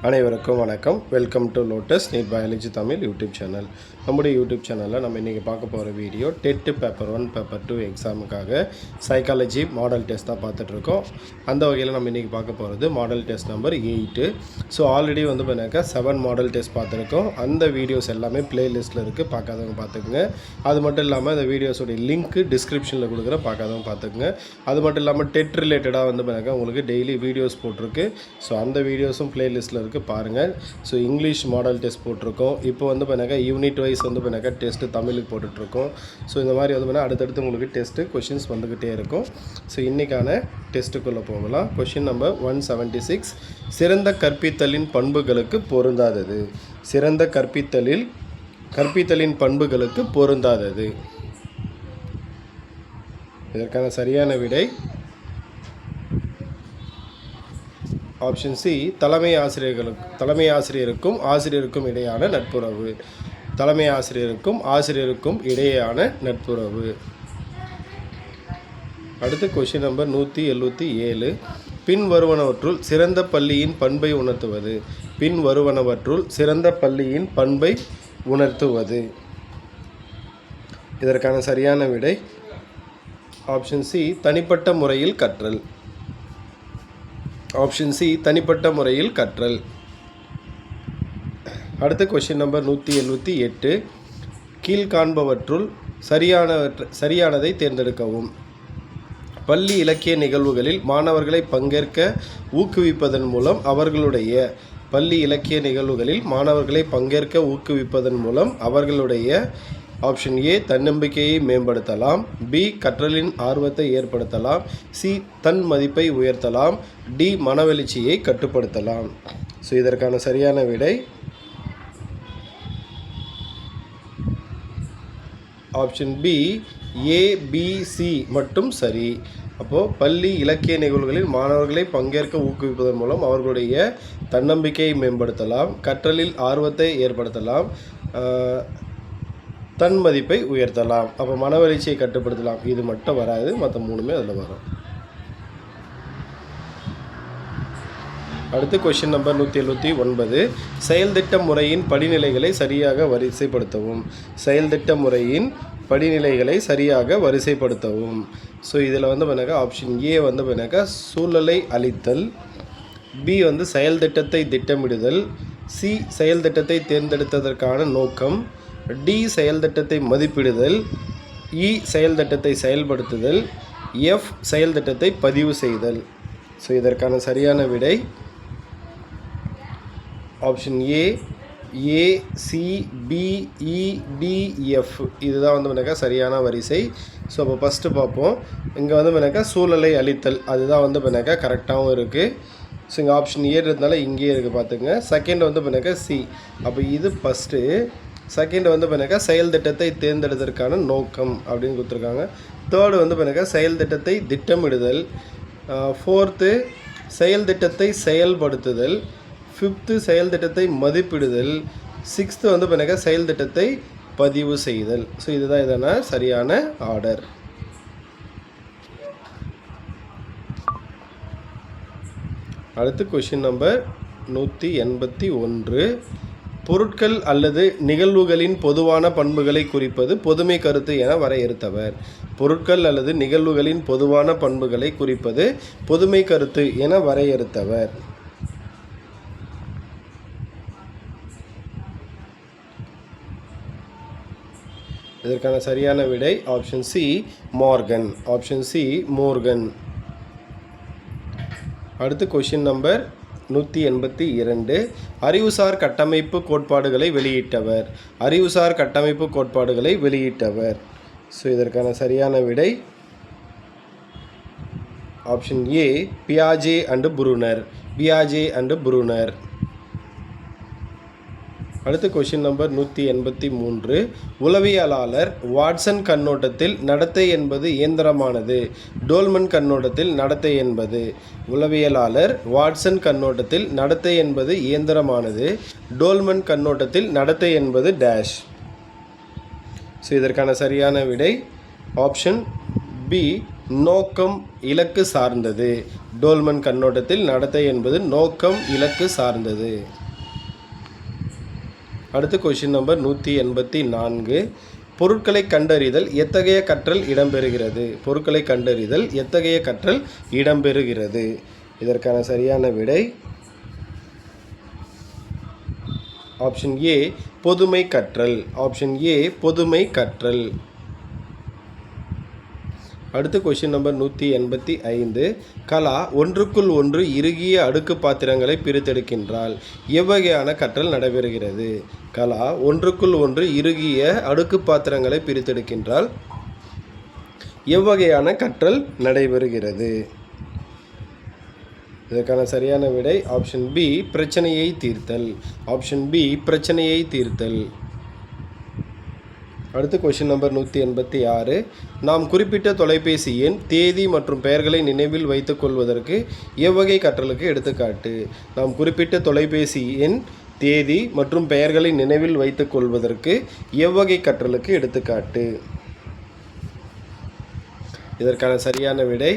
அனைவருக்கும் வணக்கம். Welcome to Lotus NEET biology Tamil YouTube channel. நம்முடைய யூடியூப் சேனலில் நம்ம இன்றைக்கி பார்க்க போகிற வீடியோ டெட் பேப்பர் 1 பேப்பர் 2 எக்ஸாமுக்காக சைக்காலஜி மாடல் டெஸ்ட் தான் பார்த்துட்ருக்கோம். அந்த வகையில் நம்ம இன்றைக்கி பார்க்க போகிறது model test number 8. So already வந்து பார்த்தீங்கன்னாக்கா 7 மாடல் டெஸ்ட் பார்த்துருக்கோம். அந்த வீடியோஸ் எல்லாமே பிளேலிஸ்ட்டில் இருக்குது, பார்க்காதவங்க பார்த்துக்குங்க. அது மட்டும் இல்லாமல் இந்த வீடியோஸோடைய லிங்க்கு டிஸ்கிரிப்ஷனில் கொடுக்குற, பார்க்காதவங்க பார்த்துக்குங்க. அது மட்டும் இல்லாமல் டெட் ரிலேட்டடாக வந்து பார்த்தீங்கன்னா உங்களுக்கு டெய்லி வீடியோஸ் போட்டிருக்கு. ஸோ அந்த வீடியோஸும் பிளேலிஸ்ட்டில் இருக்குது, பாருங்கள். ஸோ இங்கிலீஷ் மாடல் டெஸ்ட் போட்டிருக்கோம். இப்போ வந்து பார்த்தீங்கன்னா யூனிட் வைஸ் வந்து பார்த்தீங்கன்னா டெஸ்ட்டு தமிழுக்கு போட்டுட்ருக்கோம். ஸோ இந்த மாதிரி வந்து பார்த்தீங்கன்னா அடுத்தடுத்து உங்களுக்கு டெஸ்ட்டு கொஷின்ஸ் வந்துக்கிட்டே இருக்கும். ஸோ இன்றைக்கான டெஸ்ட்டுக்குள்ளே போகலாம். Question number 176. சிறந்த கற்பித்தலின் பண்புகளுக்கு பொருந்தாதது. சிறந்த கற்பித்தலின் பண்புகளுக்கு பொருந்தாதது. இதற்கான சரியான விடை ஆப்ஷன் சி, தலைமை ஆசிரியருக்கும் ஆசிரியருக்கும் இடையான நட்புறவு. தலைமை ஆசிரியருக்கும் இடையேயான நட்புறவு. அடுத்து கொஷின் நம்பர் 177. பின்வருவனவற்றுள் சிறந்த பள்ளியின் பண்பை உணர்த்துவது. பின்வருவனவற்றுள் சிறந்த பள்ளியின் பண்பை உணர்த்துவது. இதற்கான சரியான விடை ஆப்ஷன் சி, தனிப்பட்ட முறையில் கற்றல். ஆப்ஷன் சி, தனிப்பட்ட முறையில் கற்றல். அடுத்த கொஷின் நம்பர் 178. கீழ்காண்பவற்றுள் சரியானதை தேர்ந்தெடுக்கவும். பள்ளி இலக்கிய நிகழ்வுகளில் மாணவர்களை பங்கேற்க ஊக்குவிப்பதன் மூலம் அவர்களுடைய ஆப்ஷன் ஏ, தன்னம்பிக்கையை மேம்படுத்தலாம். பி, கற்றலின் ஆர்வத்தை ஏற்படுத்தலாம். சி, தன் மதிப்பை உயர்த்தலாம். டி, மனவெழுச்சியை கட்டுப்படுத்தலாம். ஸோ இதற்கான சரியான விடை ஆப்ஷன் பி, ஏபிசி மட்டும் சரி. அப்போது பள்ளி இலக்கிய நிகழ்வுகளில் மாணவர்களை பங்கேற்க ஊக்குவிப்பதன் மூலம் அவர்களுடைய தன்னம்பிக்கையை மேம்படுத்தலாம், கற்றலில் ஆர்வத்தை ஏற்படுத்தலாம், தன் மதிப்பை உயர்த்தலாம். அப்போ மனவெழுச்சியை கட்டுப்படுத்தலாம். இது மட்டும் வராது, மற்ற மூணுமே அதில் வரும். அடுத்து கொஷின் நம்பர் 179. செயல்திட்ட முறையின் படிநிலைகளை சரியாக வரிசைப்படுத்தவும். செயல்திட்ட முறையின் படிநிலைகளை சரியாக வரிசைப்படுத்தவும். ஸோ இதில் வந்து பண்ணாக்கா ஆப்ஷன் ஏ வந்து பண்ணாக்கா சூழலை அளித்தல். பி வந்து செயல்திட்டத்தை திட்டமிடுதல். சி, செயல்திட்டத்தை தேர்ந்தெடுத்ததற்கான நோக்கம். டி, செயல்திட்டத்தை மதிப்பிடுதல். இ, செயல்திட்டத்தை செயல்படுத்துதல். எஃப், செயல்திட்டத்தை பதிவு செய்தல். ஸோ இதற்கான சரியான விடை ஆப்ஷன் ஏ, ஏசிபிஇடிஎஃப். இதுதான் வந்து பண்ணாக்கா சரியான வரிசை. ஸோ அப்போ ஃபஸ்ட்டு பார்ப்போம். இங்கே வந்து பண்ணாக்கா சூழலை அளித்தல், அதுதான் வந்து பண்ணாக்கா கரெக்டாகவும் இருக்குது. ஸோ இங்கே ஆப்ஷன் ஏ இருந்தால இங்கேயே இருக்குது, பார்த்துங்க. செகண்ட் வந்து பண்ணாக்கா சி. அப்போ இது ஃபஸ்ட்டு. செகண்ட் வந்து பண்ணாக்கா செயல் திட்டத்தை தேர்ந்தெடுத்ததற்கான நோக்கம் அப்படின்னு கொடுத்துருக்காங்க. தேர்டு வந்து பண்ணாக்கா செயல் திட்டத்தை திட்டமிடுதல். ஃபோர்த்து செயல் திட்டத்தை செயல்படுத்துதல். ஃபிஃப்த்து செயல் திட்டத்தை மதிப்பிடுதல். சிக்ஸ்த்து வந்து பண்ணாக்கா செயல் திட்டத்தை பதிவு செய்தல். ஸோ இதுதான் இதனால் சரியான ஆர்டர். அடுத்து கொஷின் நம்பர் 181. பொருட்கள் அல்லது நிகழ்வுகளின் பொதுவான பண்புகளை குறிப்பது பொதுமை கருத்து என வரையறுத்தவர். பொருட்கள் அல்லது நிகழ்வுகளின் பொதுவான பண்புகளை குறிப்பது பொதுமை கருத்து என வரையறுத்தவர். இதற்கான சரியான விடை option C, Morgan. Option C, Morgan. அடுத்து கொஷின் நம்பர் 182. அறிவுசார் கட்டமைப்பு கோட்பாடுகளை வெளியிட்டவர். அறிவுசார் கட்டமைப்பு கோட்பாடுகளை வெளியிட்டவர். ஸோ இதற்கான சரியான விடை ஆப்ஷன் ஏ, பியாஜே அண்டு புரூனர். பியாஜே அண்டு புரூனர். அடுத்து கொஷின் நம்பர் 183. உளவியலாளர் வாட்சன் கண்ணோட்டத்தில் நடத்தை என்பது இயந்திரமானது. டோல்மன் கண்ணோட்டத்தில் நடத்தை என்பது. உளவியலாளர் வாட்சன் கண்ணோட்டத்தில் நடத்தை என்பது இயந்திரமானது. டோல்மன் கண்ணோட்டத்தில் நடத்தை என்பது டேஷ். ஸோ இதற்கான சரியான விடை ஆப்ஷன் பி, நோக்கம் இலக்கு சார்ந்தது. டோல்மன் கண்ணோட்டத்தில் நடத்தை என்பது நோக்கம் இலக்கு சார்ந்தது. அடுத்து கொஷின் நம்பர் 184. பொருட்களை கண்டறிதல் எத்தகைய கற்றல் இடம்பெறுகிறது? பொருட்களை கண்டறிதல் எத்தகைய கற்றல் இடம்பெறுகிறது? இதற்கான சரியான விடை ஆப்ஷன் ஏ பொதுமை கற்றல். ஆப்ஷன் ஏ பொதுமை கற்றல். அடுத்து கொஷின் நம்பர் 185. கலா ஒன்றுக்குள் ஒன்று இறுகிய அடுக்கு பாத்திரங்களை பிரித்தெடுக்கின்றால் எவ்வகையான கற்றல் நடைபெறுகிறது? கலா ஒன்றுக்குள் ஒன்று இறுகிய அடுக்கு பாத்திரங்களை பிரித்தெடுக்கின்றால் எவ்வகையான கற்றல் நடைபெறுகிறது? இதற்கான சரியான விடை ஆப்ஷன் பி பிரச்சனையை தீர்த்தல். ஆப்ஷன் பி பிரச்சனையை தீர்த்தல். அடுத்து கொஷின் நம்பர் 186. நாம் குறிப்பிட்ட தொலைபேசி எண், தேதி மற்றும் பெயர்களை நினைவில் வைத்துக் கொள்வதற்கு எவ்வகை கற்றலுக்கு எடுத்துக்காட்டு? நாம் குறிப்பிட்ட தொலைபேசி எண், தேதி மற்றும் பெயர்களை நினைவில் வைத்துக் கொள்வதற்கு எவ்வகை கற்றலுக்கு எடுத்துக்காட்டு? இதற்கான சரியான விடை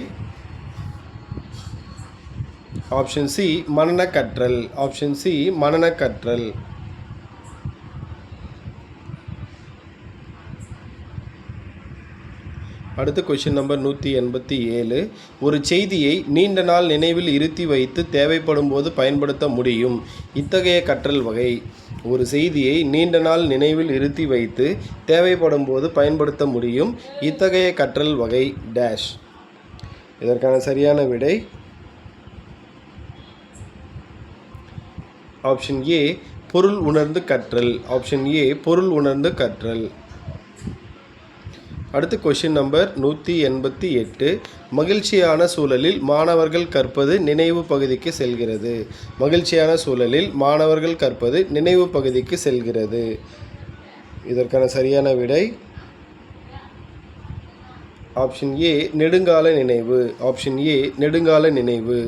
ஆப்ஷன் சி மனன கற்றல். ஆப்ஷன் சி மனன கற்றல். அடுத்து கொஷின் நம்பர் 187. ஒரு செய்தியை நீண்ட நாள் நினைவில் இருத்தி வைத்து தேவைப்படும் போது பயன்படுத்த முடியும் இத்தகைய கற்றல் வகை. ஒரு செய்தியை நீண்ட நாள் நினைவில் இருத்தி வைத்து தேவைப்படும் போது பயன்படுத்த முடியும் இத்தகைய கற்றல் வகை டேஷ். இதற்கான சரியான விடை ஆப்ஷன் ஏ பொருள் உணர்ந்து கற்றல். ஆப்ஷன் ஏ பொருள் உணர்ந்து கற்றல். அடுத்து கொஷின் நம்பர் 188. மகிழ்ச்சியான சூழலில் மாணவர்கள் கற்பது நினைவு பகுதிக்கு செல்கிறது. மகிழ்ச்சியான சூழலில் மாணவர்கள் கற்பது நினைவு பகுதிக்கு செல்கிறது. இதற்கான சரியான விடை ஆப்ஷன் ஏ நெடுங்கால நினைவு. ஆப்ஷன் ஏ நெடுங்கால நினைவு.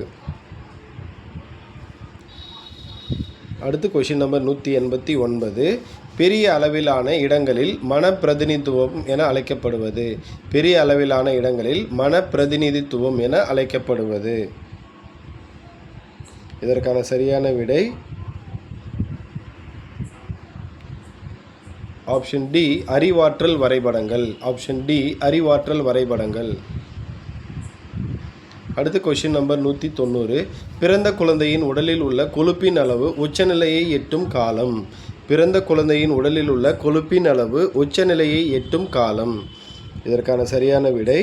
அடுத்து கொஷின் நம்பர் 189. பெரிய அளவிலான இடங்களில் மனப்பிரதிநிதித்துவம் என அழைக்கப்படுவது. பெரிய அளவிலான இடங்களில் மனப்பிரதிநிதித்துவம் என அழைக்கப்படுவது. இதற்கான சரியான விடை ஆப்ஷன் டி அறிவாற்றல் வரைபடங்கள். ஆப்ஷன் டி அறிவாற்றல் வரைபடங்கள். அடுத்து கொஷின் நம்பர் 190. பிறந்த குழந்தையின் உடலில் உள்ள கொழுப்பின் அளவு உச்சநிலையை எட்டும் காலம். பிறந்த குழந்தையின் உடலில் உள்ள கொழுப்பின் அளவு உச்சநிலையை எட்டும் காலம். இதற்கான சரியான விடை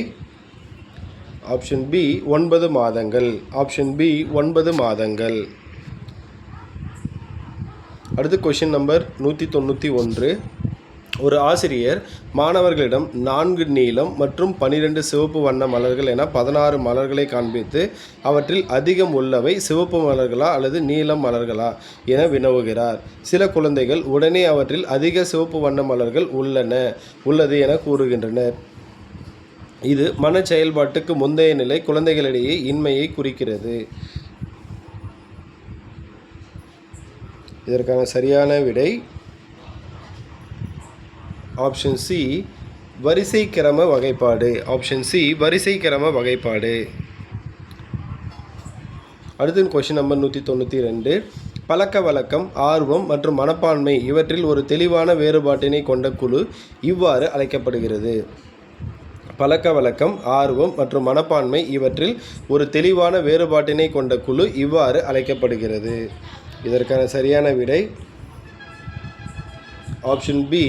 ஆப்ஷன் பி 9 மாதங்கள். ஆப்ஷன் பி 9 மாதங்கள். அடுத்து கொஷின் நம்பர் 191. ஒரு ஆசிரியர் மாணவர்களிடம் 4 நீலம் மற்றும் 12 சிவப்பு வண்ண மலர்கள் என 16 மலர்களை காண்பித்து அவற்றில் அதிகம் உள்ளவை சிவப்பு மலர்களா அல்லது நீலம் மலர்களா என வினவுகிறார். சில குழந்தைகள் உடனே அவற்றில் அதிக சிவப்பு வண்ண மலர்கள் உள்ளது என கூறுகின்றனர். இது மன செயல்பாட்டுக்கு முந்தைய நிலை குழந்தைகளிடையே இன்மையை குறிக்கிறது. இதற்கான சரியான விடை ஆப்ஷன் சி வரிசை கிரம வகைப்பாடு. ஆப்ஷன் சி வரிசை கிரம வகைப்பாடு. அடுத்து கொஷின் நம்பர் 192. பழக்க வழக்கம், ஆர்வம் மற்றும் மனப்பான்மை இவற்றில் ஒரு தெளிவான வேறுபாட்டினை கொண்ட குழு இவ்வாறு அழைக்கப்படுகிறது. பழக்க வழக்கம், ஆர்வம் மற்றும் மனப்பான்மை இவற்றில் ஒரு தெளிவான வேறுபாட்டினை கொண்ட குழு இவ்வாறு அழைக்கப்படுகிறது. இதற்கான சரியான விடை ஆப்ஷன் பி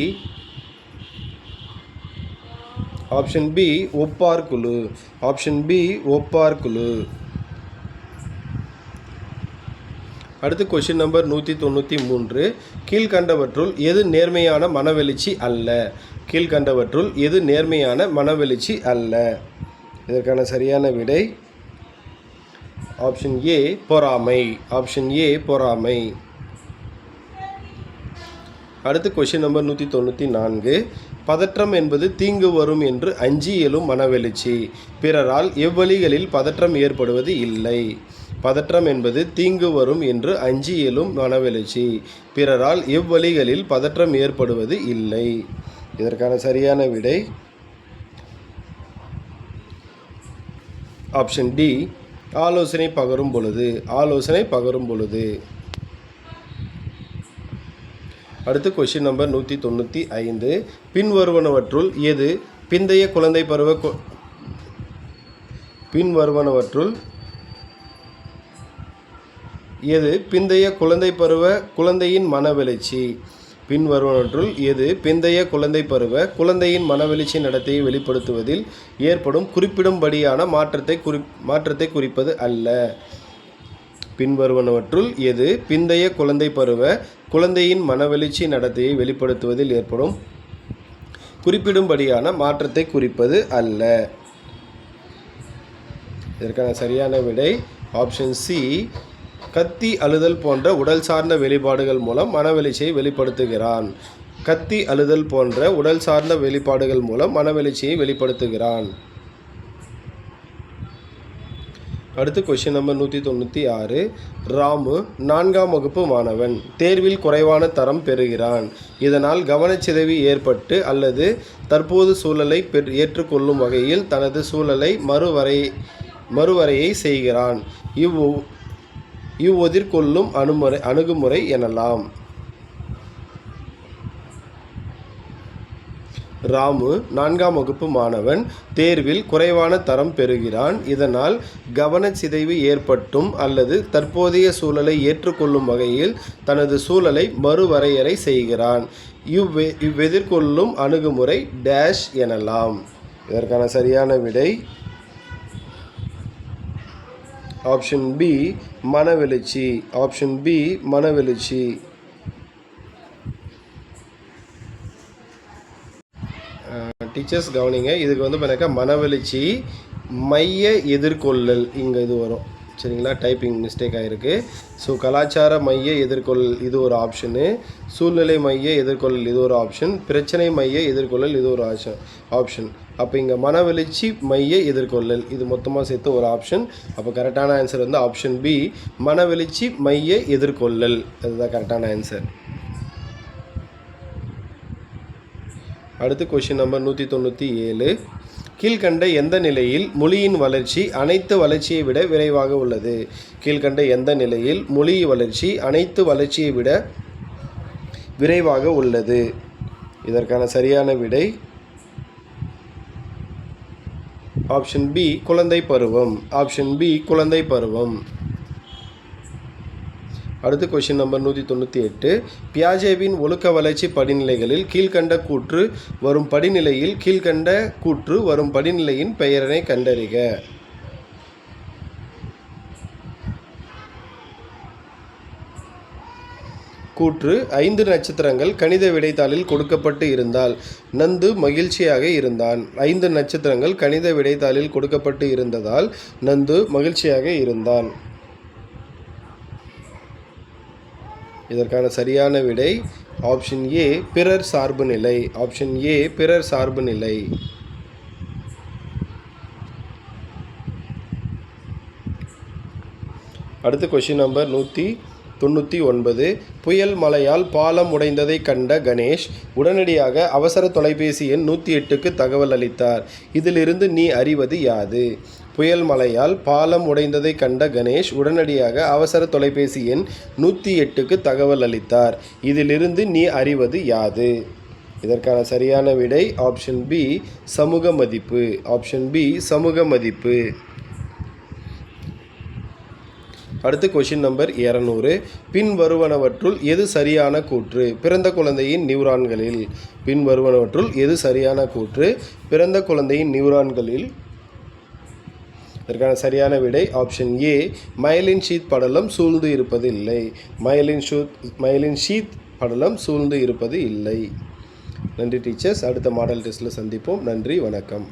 ஆப்ஷன் பி ஒப்பார் குழு. ஆப்ஷன் பி ஒப்பார் குழு. அடுத்து கொஷின் நம்பர் 193. கீழ்கண்டவற்றுள் எது நேர்மையான மனவெழுச்சி அல்ல? கீழ்கண்டவற்றுள் எது நேர்மையான மனவெழுச்சி அல்ல? இதற்கான சரியான விடை ஆப்ஷன் ஏ பொறாமை. ஆப்ஷன் ஏ பொறாமை. அடுத்து கொஷின் நம்பர் 194. பதற்றம் என்பது தீங்கு வரும் என்று அஞ்சி எழும் மனவெழுச்சி. பிறரால் எவ்வழிகளில் பதற்றம் ஏற்படுவது இல்லை. பதற்றம் என்பது தீங்கு வரும் என்று அஞ்சி எழும் மனவெழுச்சி. பிறரால் எவ்வழிகளில் பதற்றம் ஏற்படுவது இல்லை. இதற்கான சரியான விடை ஆப்ஷன் டி ஆலோசனை பகரும் பொழுது. ஆலோசனை பகரும் பொழுது. அடுத்து கொஸ்டின் நம்பர் 195. பின்வருவனவற்றுள் எது பிந்தைய குழந்தை பருவ எது பிந்தைய குழந்தை பருவ குழந்தையின் மனவெழுச்சி. பின்வருவனவற்றுள் எது பிந்தைய குழந்தை பருவ குழந்தையின் மனவெழுச்சி நடத்தையை வெளிப்படுத்துவதில் ஏற்படும் குறிப்பிடும்படியான மாற்றத்தை குறிப்பது அல்ல. பின்வருவனவற்றுள் எது பிந்தைய குழந்தை பருவ குழந்தையின் மனவெழுச்சி நடத்தையை வெளிப்படுத்துவதில் ஏற்படும் குறிப்பிடும்படியான மாற்றத்தை குறிப்பது அல்ல. இதற்கான சரியான விடை ஆப்ஷன் சி. கத்தி அழுதல் போன்ற உடல் சார்ந்த வெளிப்பாடுகள் மூலம் மனவெழுச்சியை வெளிப்படுத்துகிறான். கத்தி அழுதல் போன்ற உடல் சார்ந்த வெளிப்பாடுகள் மூலம் மனவெழுச்சியை வெளிப்படுத்துகிறான். அடுத்து கொஸ்டின் நம்பர் 196. ராமு 4ஆம் வகுப்பு மாணவன். தேர்வில் குறைவான தரம் பெறுகிறான். இதனால் கவனச்சிதைவு ஏற்பட்டு அல்லது தற்போது சூழலை ஏற்றுக்கொள்ளும் வகையில் தனது சூழலை மறுவரையை செய்கிறான். இவ்வொதிர்கொள்ளும் அணுகுமுறை எனலாம். ராமு 4ஆம் வகுப்பு மாணவன். தேர்வில் குறைவான தரம் பெறுகிறான். இதனால் கவனச்சிதைவு ஏற்பட்டும் அல்லது தற்போதைய சூழலை ஏற்றுக்கொள்ளும் வகையில் தனது சூழலை மறுவரையறை செய்கிறான். இவ்வெதிர்கொள்ளும் அணுகுமுறை டேஷ் எனலாம். இதற்கான சரியான விடை ஆப்ஷன் பி மனவெழுச்சி. ஆப்ஷன் பி மனவெழுச்சி. டீச்சர்ஸ் கவனிங்க, இதுக்கு வந்து பார்த்தீங்கன்னா மனவெழுச்சி மைய எதிர்கொள்ளல் இங்கே இது வரும். சரிங்களா, டைப்பிங் மிஸ்டேக் ஆகிருக்கு. ஸோ கலாச்சார மைய எதிர்கொள்ளல் இது ஒரு ஆப்ஷனு, சூழ்நிலை மைய எதிர்கொள்ளல் இது ஒரு ஆப்ஷன், பிரச்சனை மைய எதிர்கொள்ளல் இது ஒரு ஆப்ஷன். அப்போ இங்கே மனவெழுச்சி மைய எதிர்கொள்ளல் இது மொத்தமாக சேர்த்து ஒரு ஆப்ஷன். அப்போ கரெக்டான ஆன்சர் வந்து ஆப்ஷன் பி மனவெழுச்சி மைய எதிர்கொள்ளல். அதுதான் கரெக்டான ஆன்சர். அடுத்து கொஸ்டின் நம்பர் 197. கீழ்கண்ட எந்த நிலையில் மொழியின் வளர்ச்சி அனைத்து வளர்ச்சியை விட விரைவாக உள்ளது. கீழ்கண்ட எந்த நிலையில் மொழி வளர்ச்சி அனைத்து வளர்ச்சியை விட விரைவாக உள்ளது. இதற்கான சரியான விடை ஆப்ஷன் பி குழந்தை பருவம். ஆப்ஷன் பி குழந்தை பருவம். அடுத்து கொஸ்டின் நம்பர் 198. பியாஜேவின் ஒழுக்க வளர்ச்சி படிநிலைகளில் கீழ்கண்ட கூற்று வரும் படிநிலையில் கீழ்கண்ட கூற்று வரும் படிநிலையின் பெயரினை கண்டறிக. கூற்று 5 நட்சத்திரங்கள் கணித விடைத்தாளில் கொடுக்கப்பட்டு இருந்தால் நந்து மகிழ்ச்சியாக இருந்தான். 5 நட்சத்திரங்கள் கணித விடைத்தாளில் கொடுக்கப்பட்டு இருந்ததால் நந்து மகிழ்ச்சியாக இருந்தான். இதற்கான சரியான விடை ஆப்ஷன் ஏ பிறர் சார்பு நிலை. ஆப்ஷன் ஏ பிறர் சார்பு நிலை. அடுத்து கொஸ்டின் நம்பர் 199. புயல் மழையால் பாலம் உடைந்ததை கண்ட கணேஷ் உடனடியாக அவசர தொலைபேசி எண் 108க்கு தகவல் அளித்தார். இதிலிருந்து நீ அறிவது யாது? புயல் மழையால் பாலம் உடைந்ததை கண்ட கணேஷ் உடனடியாக அவசர தொலைபேசி எண் 108க்கு தகவல் அளித்தார். இதிலிருந்து நீ அறிவது யாது? இதற்கான சரியான விடை ஆப்ஷன் பி சமூக மதிப்பு. ஆப்ஷன் பி சமூக மதிப்பு. அடுத்து கொஸ்டின் நம்பர் 200. பின்வருவனவற்றுள் எது சரியான கூற்று? பிறந்த குழந்தையின் நியூரான்களில். பின்வருவனவற்றுள் எது சரியான கூற்று? பிறந்த குழந்தையின் நியூரான்களில். இதற்கான சரியான விடை ஆப்ஷன் ஏ மயலின் ஷீத் படலம் சூழ்ந்து இருப்பது இல்லை. மயலின் ஷீத் படலம் சூழ்ந்து இருப்பது இல்லை. நன்றி டீச்சர்ஸ். அடுத்த மாடல் டெஸ்ட்டில் சந்திப்போம். நன்றி, வணக்கம்.